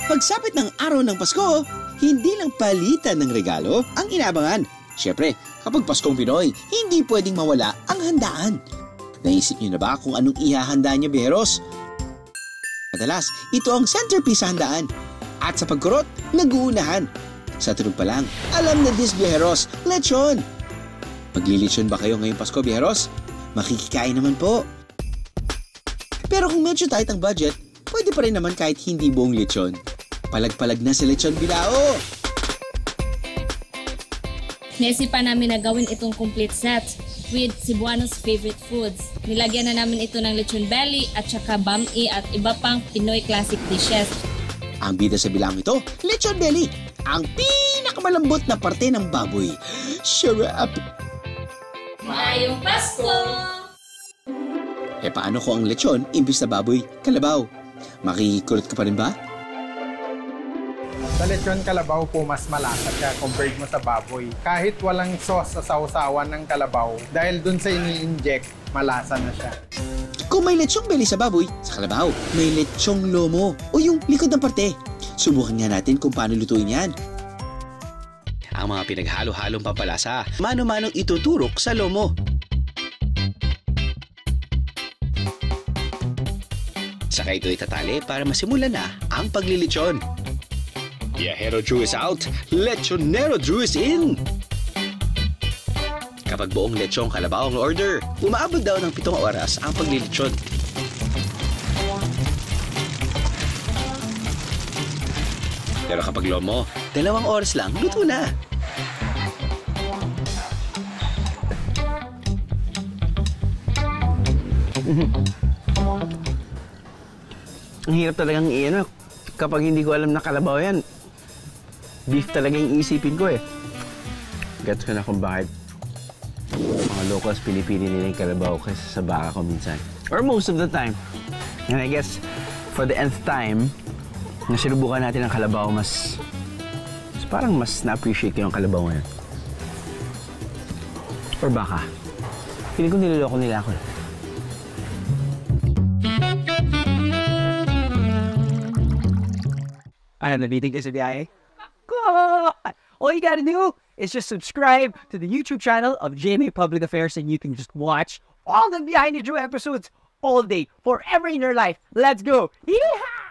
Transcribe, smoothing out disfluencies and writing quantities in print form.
Pagsapit ng araw ng Pasko, hindi lang palitan ng regalo ang inaabangan. Siyempre, kapag Paskong Pinoy, hindi pwedeng mawala ang handaan. Naisip niyo na ba kung anong ihahanda niyo, biyeros? Madalas, ito ang centerpiece sa handaan. At sa pagkurot, nag-uunahan. Sa tunog pa lang, alam na this, biyeros, lechon! Maglilechon ba kayo ngayong Pasko, biyeros? Makikikain naman po. Pero kung medyo tight ang budget, pwede pa rin naman kahit hindi buong lechon. Palag-palag na sa lechon bilao! Naisipan namin na gawin itong complete set with Cebuano's favorite foods. Nilagyan na namin ito ng lechon belly at saka bami at iba pang Pinoy classic dishes. Ang bida sa bilang ito, lechon belly, ang pinakamalambot na parte ng baboy. Sarap! Mayong Pasko! Paano kung ang lechon, imbis na baboy, kalabaw? Makikulot ka pa rin ba? Sa lechon kalabaw po mas malasa siya compared mo sa baboy. Kahit walang sauce sa sausawan ng kalabaw, dahil dun sa ini-inject, malasa na siya. Kung may lechong belly sa baboy, sa kalabaw, may lechong lomo o yung likod ng parte. Subukan nga natin kung paano lutuin yan. Ang mga pinaghalo-halong pampalasa, mano-manong ituturok sa lomo. Saka ito itatali para masimulan na ang paglilechon. Viajero Drew is out, Lechonero Drew is in! Kapag buong lechong kalabaw ang order, umaabot daw ng 7 oras ang paglilechon. Pero kapag lomo, 2 oras lang, luto na. Ang hirap talagang iyan. Kapag hindi ko alam na kalabaw yan, beef talaga yung isipin ko eh. Gets ko na kung bakit mga locals pinipili nila yung kalabaw kaysa sa baka ko minsan. Or most of the time. And I guess, for the nth time, na sinubukan natin ang kalabaw, parang mas na-appreciate ko yung kalabaw ngayon. Or baka. Feeling ko niloloko nila ako. I have the meeting is in the IA. God! All you gotta do is just subscribe to the YouTube channel of GMA Public Affairs and you can just watch all the Behind the Drew episodes all day, forever in your life. Let's go! Yeehaw!